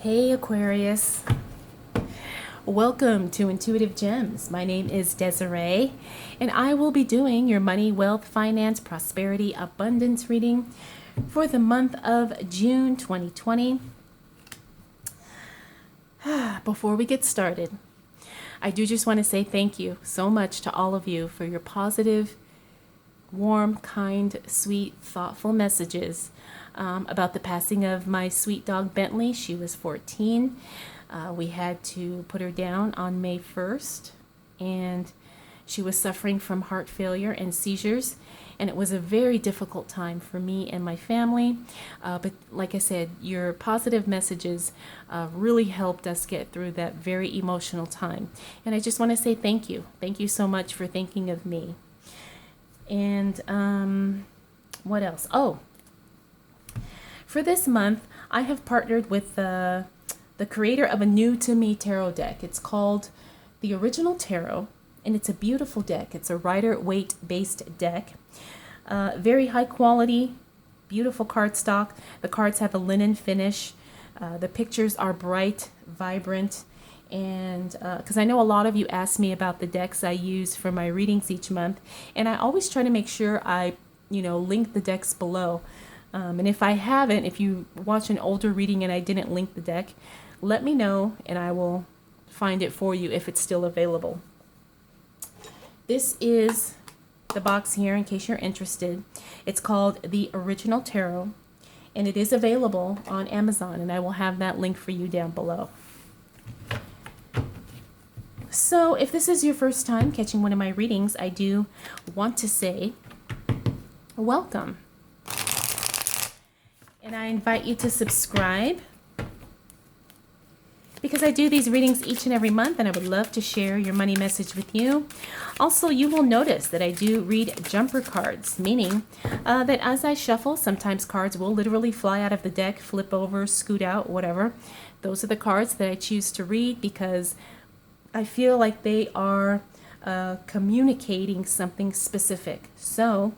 Hey Aquarius, welcome to Intuitive Gems. My name is Desiree and I will be doing your money, wealth, finance, prosperity, abundance reading for the month of June 2020. Before we get started, I do just want to say thank you so much to all of you for your positive, warm, kind, sweet, thoughtful messages about the passing of my sweet dog Bentley. She was 14. We had to put her down on May 1st, and she was suffering from heart failure and seizures, and it was a very difficult time for me and my family. But like I said, your positive messages really helped us get through that very emotional time. And I just want to say thank you. Thank you so much for thinking of me. And what else? Oh, for this month, I have partnered with the creator of a new to me tarot deck. It's called The Original Tarot, and it's a beautiful deck. It's a Rider-Waite based deck. Very high quality, beautiful cardstock. The cards have a linen finish. The pictures are bright, vibrant, and because I know a lot of you ask me about the decks I use for my readings each month, and I always try to make sure I link the decks below. And if I haven't, if you watch an older reading and I didn't link the deck, let me know and I will find it for you if it's still available. This is the box here in case you're interested. It's called The Original Tarot, and it is available on Amazon, and I will have that link for you down below. So if this is your first time catching one of my readings, I do want to say welcome. And I invite you to subscribe because I do these readings each and every month, and I would love to share your money message with you. Also, you will notice that I do read jumper cards, meaning that as I shuffle, sometimes cards will literally fly out of the deck, flip over, scoot out, whatever. Those are the cards that I choose to read because I feel like they are communicating something specific. So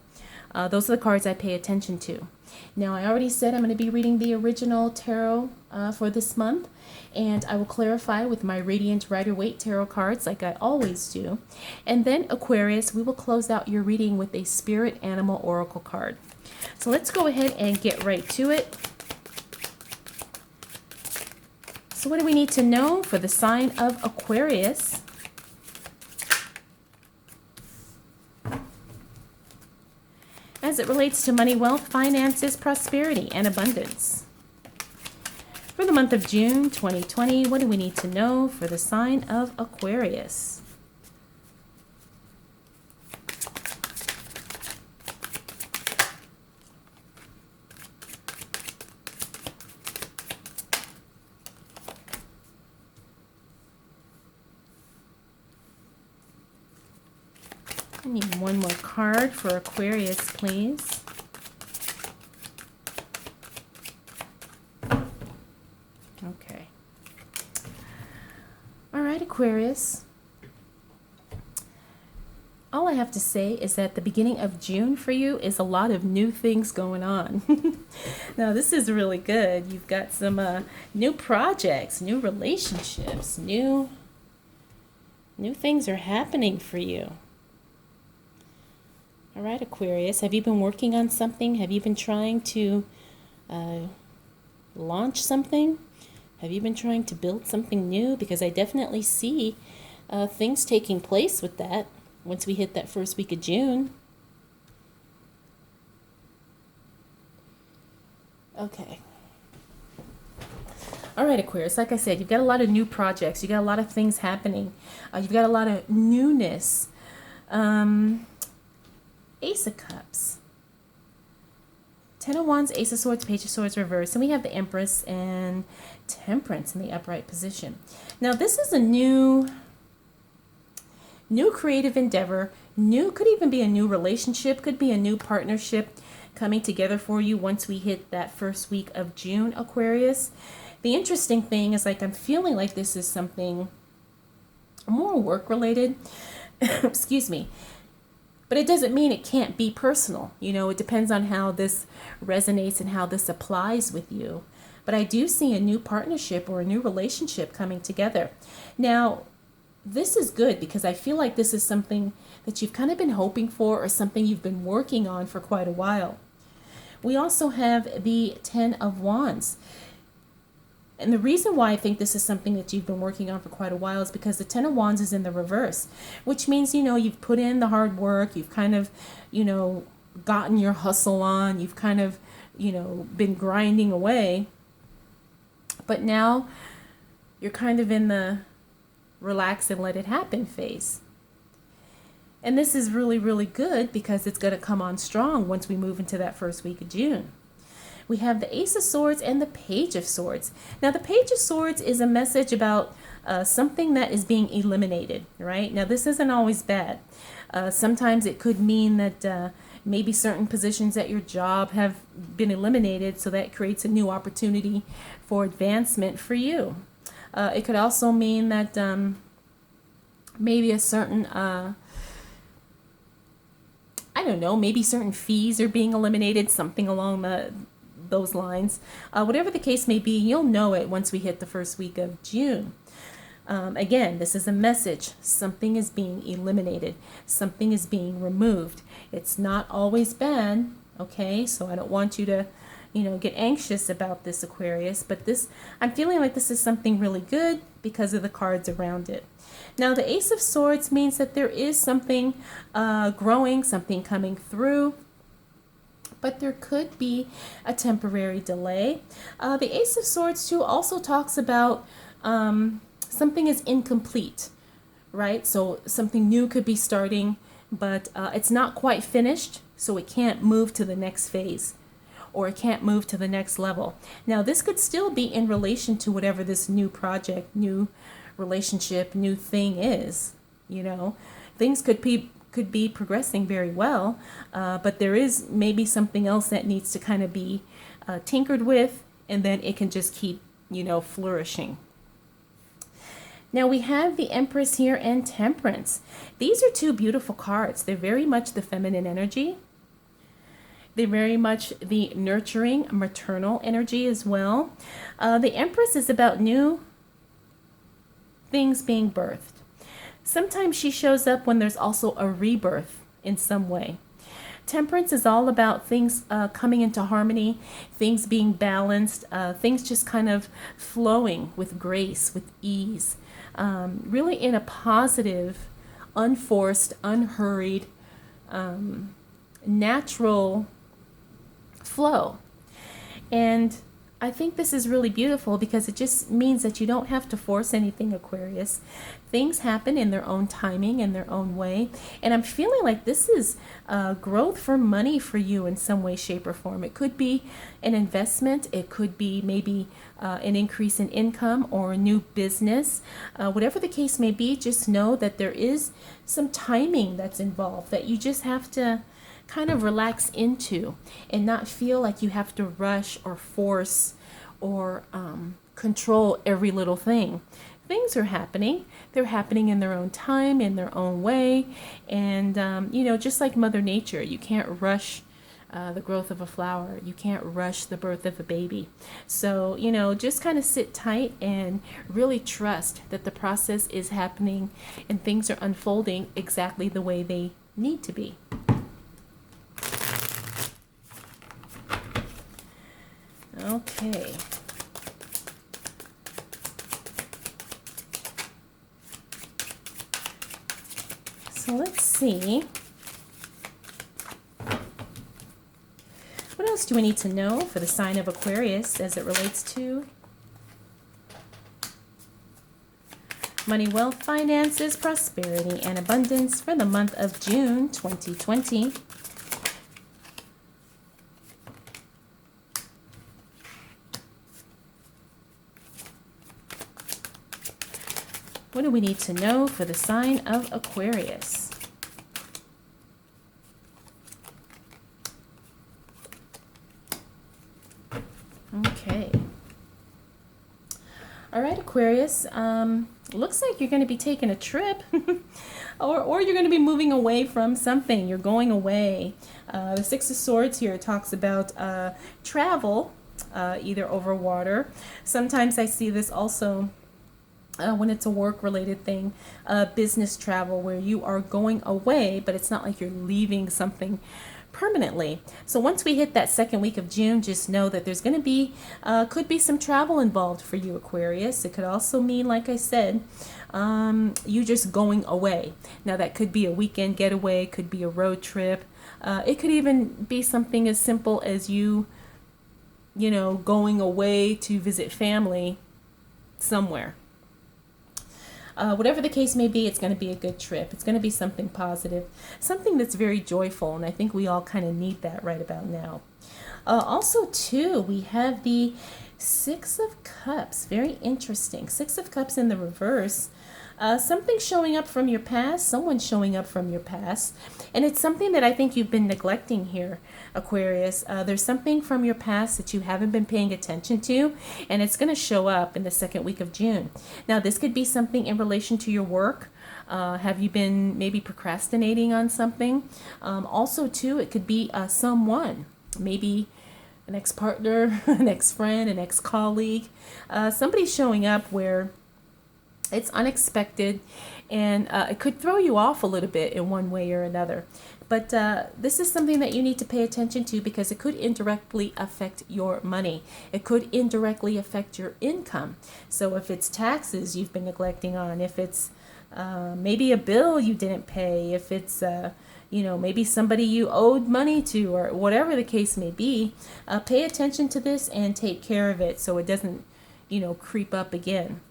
those are the cards I pay attention to. Now, I already said I'm going to be reading the original tarot for this month, and I will clarify with my Radiant Rider-Waite tarot cards like I always do. And then, Aquarius, we will close out your reading with a Spirit Animal Oracle card. So let's go ahead and get right to it. So what do we need to know for the sign of Aquarius? As it relates to money, wealth, finances, prosperity, and abundance. For the month of June 2020, what do we need to know for the sign of Aquarius? I need one more card for Aquarius, please. Okay. All right, Aquarius. All I have to say is that the beginning of June for you is a lot of new things going on. Now, this is really good. You've got some new projects, new relationships, new things are happening for you. All right, Aquarius, have you been working on something? Have you been trying to launch something? Have you been trying to build something new? Because I definitely see things taking place with that once we hit that first week of June. Okay. All right, Aquarius, like I said, you've got a lot of new projects. You've got a lot of things happening. You've got a lot of newness. Ace of Cups, Ten of Wands, Ace of Swords, Page of Swords reverse, and we have the Empress and Temperance in the upright position. Now, this is a new creative endeavor, could even be a new relationship, could be a new partnership coming together for you once we hit that first week of June, Aquarius. The interesting thing is, like, I'm feeling like this is something more work-related. Excuse me. But it doesn't mean it can't be personal. It depends on how this resonates and how this applies with you. but I do see a new partnership or a new relationship coming together. Now, this is good because I feel like this is something that you've kind of been hoping for or something you've been working on for quite a while. We also have the Ten of Wands. And the reason why I think this is something that you've been working on for quite a while is because the Ten of Wands is in the reverse, which means, you've put in the hard work, you've kind of, gotten your hustle on, you've kind of, been grinding away. But now you're kind of in the relax and let it happen phase. And this is really, really good because it's going to come on strong once we move into that first week of June. We have the Ace of Swords and the Page of Swords. Now, the Page of Swords is a message about something that is being eliminated, right? Now, this isn't always bad. Sometimes it could mean that maybe certain positions at your job have been eliminated, so that creates a new opportunity for advancement for you. It could also mean that maybe a certain maybe certain fees are being eliminated, something along those lines. Whatever the case may be, you'll know it once we hit the first week of June. Again, this is a message. Something is being eliminated. Something is being removed. It's not always bad, okay? So I don't want you to, get anxious about this, Aquarius, but I'm feeling like this is something really good because of the cards around it. Now, the Ace of Swords means that there is something growing, something coming through, but there could be a temporary delay. The Ace of Swords, too, also talks about something is incomplete, right? So something new could be starting, but it's not quite finished, so it can't move to the next phase, or it can't move to the next level. Now, this could still be in relation to whatever this new project, new relationship, new thing is. Things could be progressing very well, but there is maybe something else that needs to kind of be tinkered with, and then it can just keep, flourishing. Now we have the Empress here and Temperance. These are two beautiful cards. They're very much the feminine energy. They're very much the nurturing, maternal energy as well. The Empress is about new things being birthed. Sometimes she shows up when there's also a rebirth in some way. Temperance is all about things coming into harmony, things being balanced, things just kind of flowing with grace, with ease, really in a positive, unforced, unhurried, natural flow. And I think this is really beautiful because it just means that you don't have to force anything, Aquarius. Things happen in their own timing, in their own way. And I'm feeling like this is growth for money for you in some way, shape, or form. It could be an investment. It could be maybe an increase in income or a new business. Whatever the case may be, just know that there is some timing that's involved that you just have to kind of relax into and not feel like you have to rush or force or control every little thing. Things are happening. They're happening in their own time, in their own way. And, just like Mother Nature, you can't rush the growth of a flower. You can't rush the birth of a baby. So, just kind of sit tight and really trust that the process is happening and things are unfolding exactly the way they need to be. Okay. So let's see. What else do we need to know for the sign of Aquarius as it relates to money, wealth, finances, prosperity, and abundance for the month of June 2020? What do we need to know for the sign of Aquarius? Okay. All right, Aquarius. Looks like you're going to be taking a trip or you're going to be moving away from something. You're going away. The Six of Swords here talks about travel. either over water. Sometimes I see this also when it's a work related thing, business travel where you are going away, but it's not like you're leaving something permanently. So once we hit that second week of June, just know that there's going to be, could be some travel involved for you, Aquarius. It could also mean, like I said, you just going away. Now that could be a weekend getaway, could be a road trip. It could even be something as simple as you know, going away to visit family somewhere. Whatever the case may be, it's going to be a good trip. It's going to be something positive, something that's very joyful, and I think we all kind of need that right about now. Also, too, we have the Six of Cups. Very interesting. Six of Cups in the reverse. Something showing up from your past, someone showing up from your past. And it's something that I think you've been neglecting here, Aquarius. There's something from your past that you haven't been paying attention to, and it's going to show up in the second week of June. Now, this could be something in relation to your work. Have you been maybe procrastinating on something? Also, too, it could be someone, maybe an ex-partner, an ex-friend, an ex-colleague. Somebody showing up where it's unexpected, and it could throw you off a little bit in one way or another. But this is something that you need to pay attention to because it could indirectly affect your money. It could indirectly affect your income. So if it's taxes you've been neglecting on, if it's maybe a bill you didn't pay, if it's maybe somebody you owed money to, or whatever the case may be, pay attention to this and take care of it so it doesn't creep up again.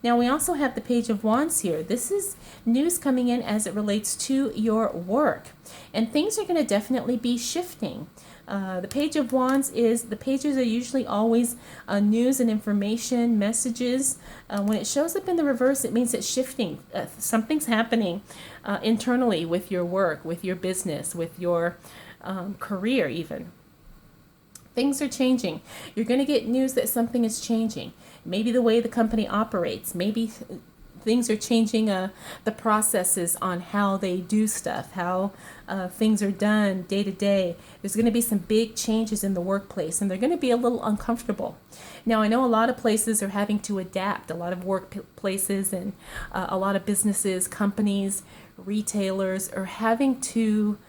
Now, we also have the Page of Wands here. This is news coming in as it relates to your work. And things are going to definitely be shifting. The Page of Wands the pages are usually always news and information, messages. When it shows up in the reverse, it means it's shifting. Something's happening internally with your work, with your business, with your career even. Things are changing. You're going to get news that something is changing. Maybe the way the company operates. Maybe things are changing the processes on how they do stuff, how things are done day to day. There's going to be some big changes in the workplace, and they're going to be a little uncomfortable. Now, I know a lot of places are having to adapt. A lot of workplaces and a lot of businesses, companies, retailers are having to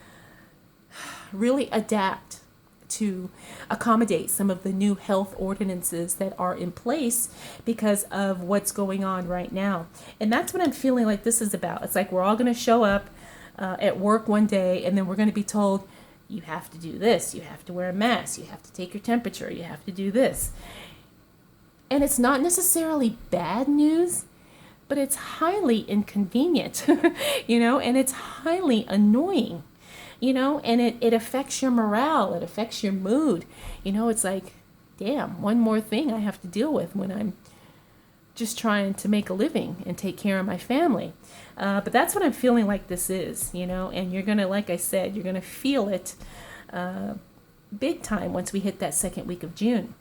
really adapt to accommodate some of the new health ordinances that are in place because of what's going on right now. And that's what I'm feeling like this is about. It's like we're all going to show up at work one day, and then we're going to be told, you have to do this, you have to wear a mask, you have to take your temperature, you have to do this. And it's not necessarily bad news, but it's highly inconvenient, and it's highly annoying. And it affects your morale. It affects your mood. It's like, damn, one more thing I have to deal with when I'm just trying to make a living and take care of my family. But that's what I'm feeling like this is, and you're going to, like I said, you're going to feel it big time once we hit that second week of June.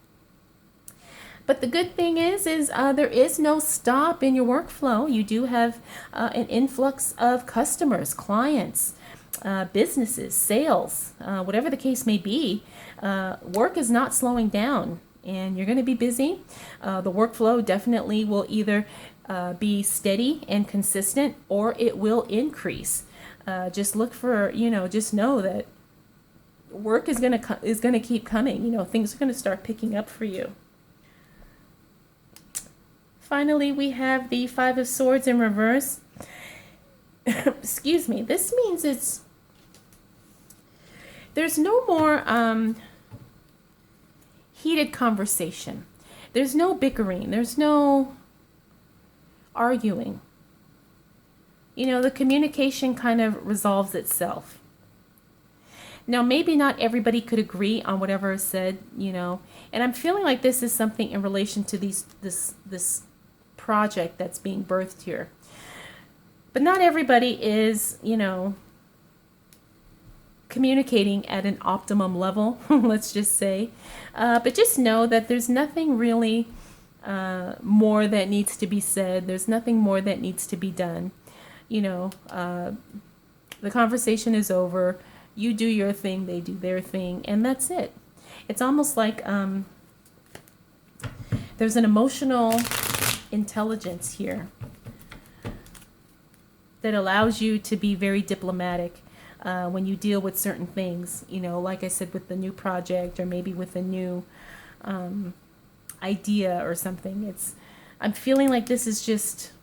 But the good thing is there is no stop in your workflow. You do have an influx of customers, clients, businesses, sales, whatever the case may be. Work is not slowing down, and you're going to be busy. The workflow definitely will either be steady and consistent, or it will increase. Just look for, just know that work is going to keep coming. Things are going to start picking up for you. Finally, we have the Five of Swords in reverse. Excuse me. This means there's no more heated conversation. There's no bickering. There's no arguing. The communication kind of resolves itself. Now, maybe not everybody could agree on whatever is said, and I'm feeling like this is something in relation to this project that's being birthed here. But not everybody is, communicating at an optimum level, let's just say. But just know that there's nothing really more that needs to be said. There's nothing more that needs to be done. The conversation is over. You do your thing, they do their thing, and that's it. It's almost like There's an emotional intelligence here that allows you to be very diplomatic when you deal with certain things. You know, like I said, with the new project, or maybe with a new idea or something. I'm feeling like this is just,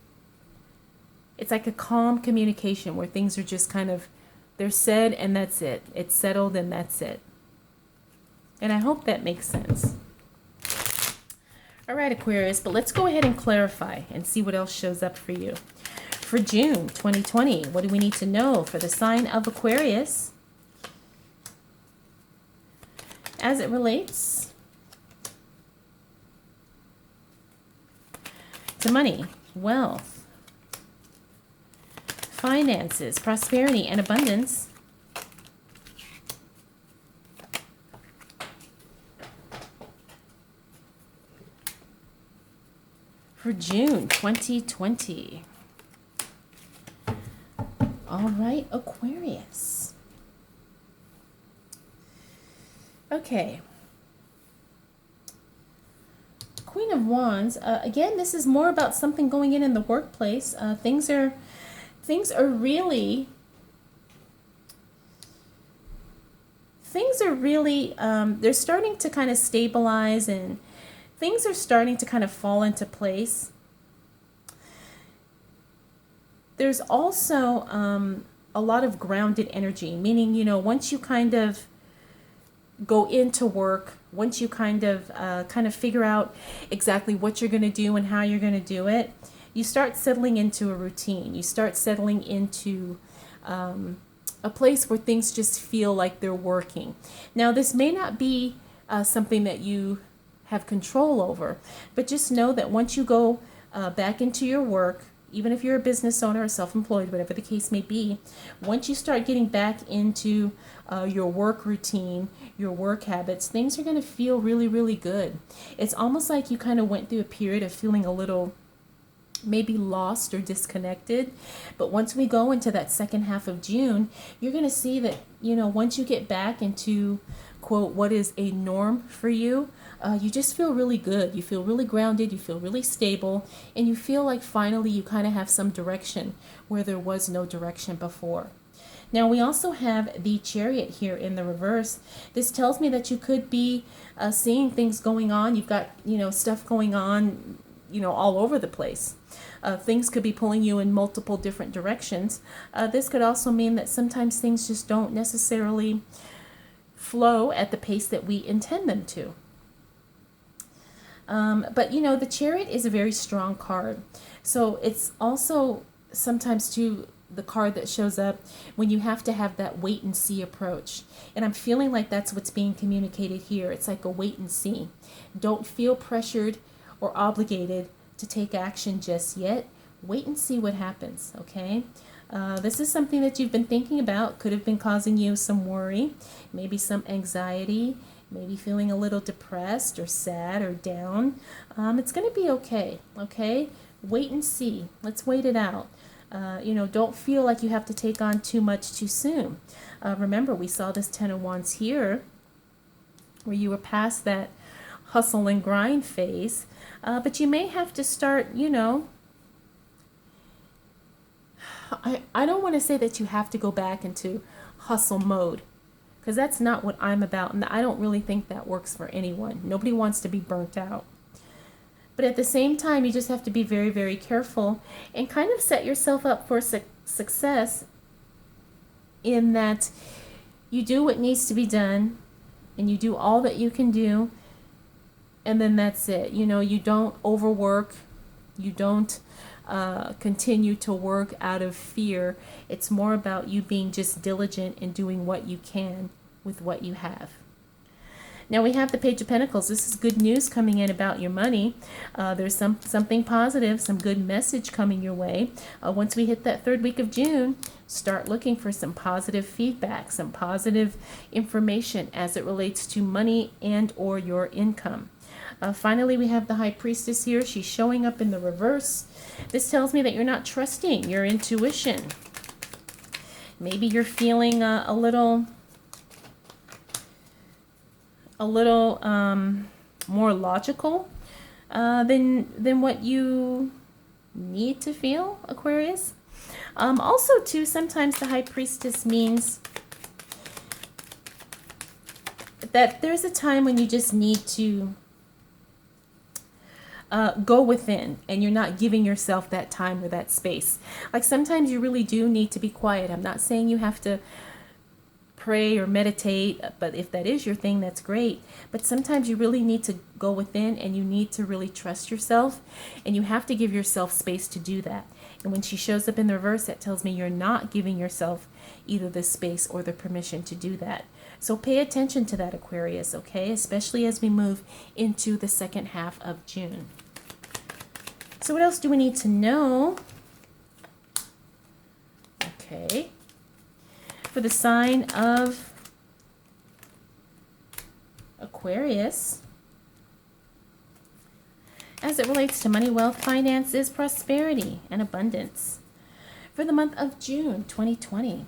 it's like a calm communication where things are just kind of, they're said and that's it. It's settled and that's it. And I hope that makes sense. All right, Aquarius, but let's go ahead and clarify and see what else shows up for you. For June 2020, what do we need to know for the sign of Aquarius as it relates to money, wealth, finances, prosperity, and abundance? For June 2020. All right, Aquarius. Okay. Queen of Wands. Again, this is more about something going in the workplace. Things are really they're starting to kind of stabilize, and things are starting to kind of fall into place. There's also a lot of grounded energy, meaning, you know, once you kind of go into work, once you kind of figure out exactly what you're going to do and how you're going to do it, you start settling into a routine. You start settling into a place where things just feel like they're working. Now, this may not be something that you have control over, but just know that once you go back into your work, even if you're a business owner or self-employed, whatever the case may be, once you start getting back into your work routine, your work habits, things are going to feel really, really good. It's almost like you kind of went through a period of feeling a little maybe lost or disconnected. But once we go into that second half of June, you're going to see that, you know, once you get back into, quote, what is a norm for you, you just feel really good. You feel really grounded. You feel really stable. And you feel like finally you kind of have some direction where there was no direction before. Now, we also have the Chariot here in the reverse. This tells me that you could be seeing things going on. You've got, you know, stuff going on, you know, all over the place. Things could be pulling you in multiple different directions. This could also mean that sometimes things just don't necessarily flow at the pace that we intend them to. But, you know, the Chariot is a very strong card. So it's also sometimes, too, the card that shows up when you have to have that wait and see approach. And I'm feeling like that's what's being communicated here. It's like a wait and see. Don't feel pressured or obligated to take action just yet. Wait and see what happens, okay? This is something that you've been thinking about, could have been causing you some worry, maybe some anxiety, maybe feeling a little depressed or sad or down. It's going to be okay, okay? Wait and see. Let's wait it out. You know, don't feel like you have to take on too much too soon. Remember, we saw this Ten of Wands here, where you were past that hustle and grind phase. But you may have to start, you know, I don't want to say that you have to go back into hustle mode, because that's not what I'm about, and I don't really think that works for anyone. Nobody wants to be burnt out. But at the same time, you just have to be very, very careful and kind of set yourself up for success, in that you do what needs to be done and you do all that you can do, and then that's it. You know, you don't overwork, you don't continue to work out of fear. It's more about you being just diligent and doing what you can with what you have. Now we have the Page of Pentacles. This is good news coming in about your money. There's something positive, some good message coming your way. Once we hit that third week of June, start looking for some positive feedback, some positive information as it relates to money and or your income. Finally, we have the High Priestess here. She's showing up in the reverse. This tells me that you're not trusting your intuition. Maybe you're feeling a little more logical. than what you need to feel, Aquarius. Also, too, sometimes the High Priestess means that there's a time when you just need to go within, and you're not giving yourself that time or that space. Like sometimes you really do need to be quiet. I'm not saying you have to pray or meditate, but if that is your thing, that's great. But sometimes you really need to go within, and you need to really trust yourself, and you have to give yourself space to do that. And when she shows up in the reverse, that tells me you're not giving yourself either the space or the permission to do that. So pay attention to that, Aquarius, okay? Especially as we move into the second half of June. So what else do we need to know? Okay. For the sign of Aquarius, as it relates to money, wealth, finances, prosperity, and abundance for the month of June 2020.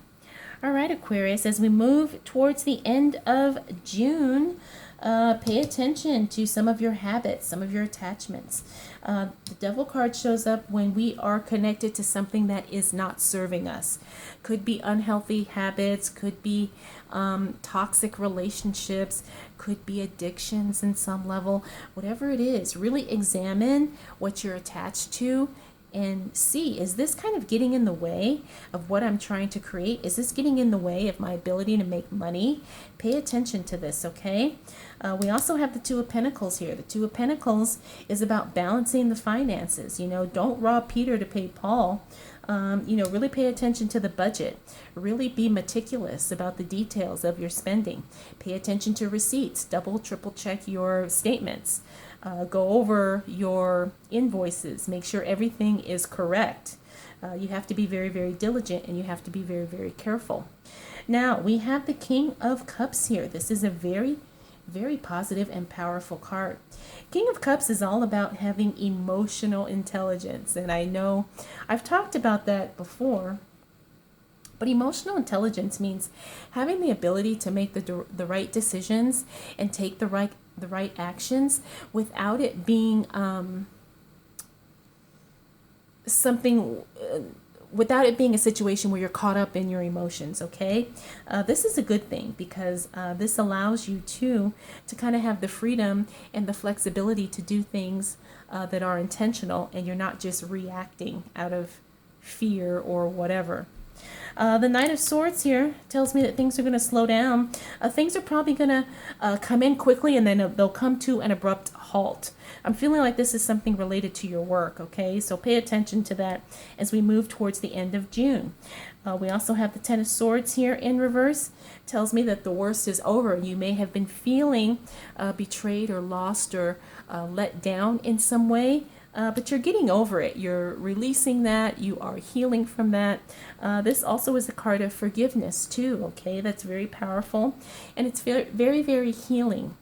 All right, Aquarius, as we move towards the end of June, pay attention to some of your habits, some of your attachments. The Devil card shows up when we are connected to something that is not serving us. Could be unhealthy habits, could be toxic relationships, could be addictions in some level. Whatever it is, really examine what you're attached to and see, is this kind of getting in the way of what I'm trying to create? Is this getting in the way of my ability to make money? Pay attention to this, okay? We also have the Two of Pentacles here. The Two of Pentacles is about balancing the finances. You know, don't rob Peter to pay Paul. Really pay attention to the budget. Really be meticulous about the details of your spending. Pay attention to receipts. Double, triple check your statements. Go over your invoices. Make sure everything is correct. You have to be very, very diligent, and you have to be very, very careful. Now, we have the King of Cups here. This is a very, very positive and powerful card. King of Cups is all about having emotional intelligence. And I know I've talked about that before. But emotional intelligence means having the ability to make the right decisions and take the right actions without it being without it being a situation where you're caught up in your emotions, okay? This is a good thing because this allows you to kind of have the freedom and the flexibility to do things that are intentional, and you're not just reacting out of fear or whatever. The Knight of Swords here tells me that things are going to slow down. Things are probably going to come in quickly, and then they'll come to an abrupt halt. I'm feeling like this is something related to your work, okay? So pay attention to that as we move towards the end of June. We also have the Ten of Swords here in reverse. Tells me that the worst is over. You may have been feeling betrayed or lost or let down in some way. But you're getting over it. You're releasing that. You are healing from that. This also is a card of forgiveness too, okay? That's very powerful. And it's very, very, very healing.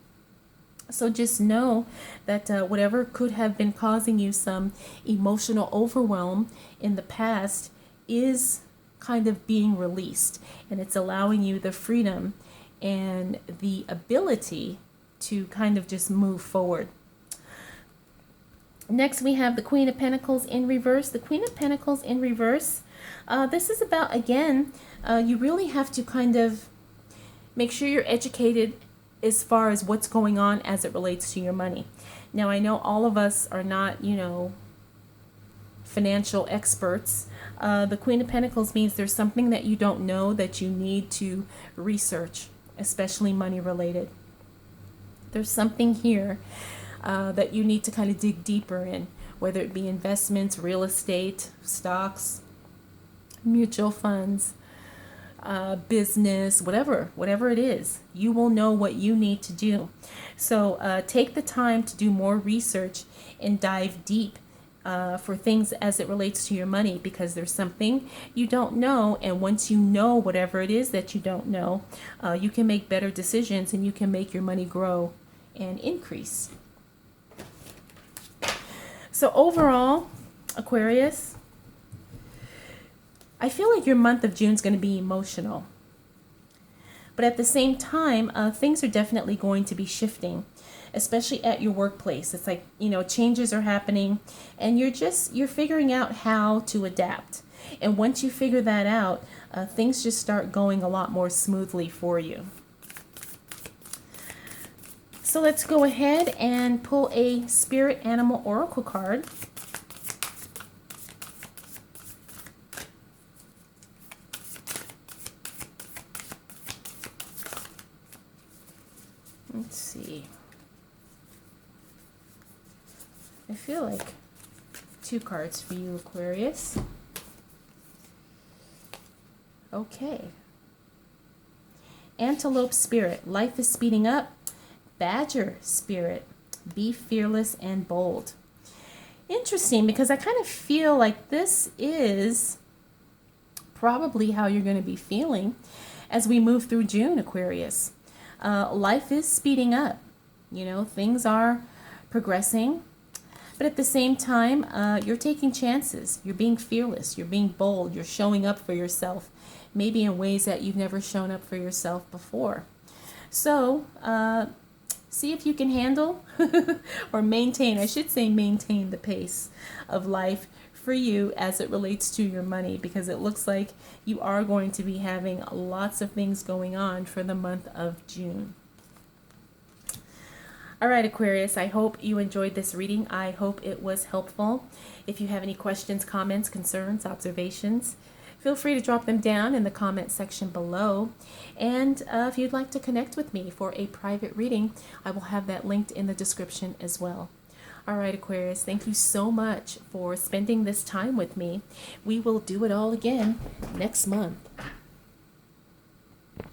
So just know that whatever could have been causing you some emotional overwhelm in the past is kind of being released. And it's allowing you the freedom and the ability to kind of just move forward. Next, we have the Queen of Pentacles in reverse. The Queen of Pentacles in reverse, this is about, again, you really have to kind of make sure you're educated as far as what's going on as it relates to your money. Now, I know all of us are not, financial experts. The Queen of Pentacles means there's something that you don't know that you need to research, especially money related. There's something here that you need to kind of dig deeper in, whether it be investments, real estate, stocks, mutual funds, business, whatever it is. You will know what you need to do. So take the time to do more research and dive deep for things as it relates to your money, because there's something you don't know, and once you know whatever it is that you don't know, you can make better decisions, and you can make your money grow and increase. So overall, Aquarius, I feel like your month of June is going to be emotional. But at the same time, things are definitely going to be shifting. especially at your workplace. It's like, changes are happening and you're figuring out how to adapt. And once you figure that out, things just start going a lot more smoothly for you. So let's go ahead and pull a Spirit Animal Oracle card. Let's see. I feel like 2 cards for you, Aquarius. Okay. Antelope Spirit, life is speeding up. Badger Spirit, be fearless and bold. Interesting, because I kind of feel like this is probably how you're going to be feeling as we move through June, Aquarius. Life is speeding up. Things are progressing. But at the same time, you're taking chances. You're being fearless. You're being bold. You're showing up for yourself, maybe in ways that you've never shown up for yourself before. So, see if you can handle or maintain, I should say maintain the pace of life for you as it relates to your money, because it looks like you are going to be having lots of things going on for the month of June. All right, Aquarius, I hope you enjoyed this reading. I hope it was helpful. If you have any questions, comments, concerns, observations, feel free to drop them down in the comment section below. And if you'd like to connect with me for a private reading, I will have that linked in the description as well. All right, Aquarius, thank you so much for spending this time with me. We will do it all again next month.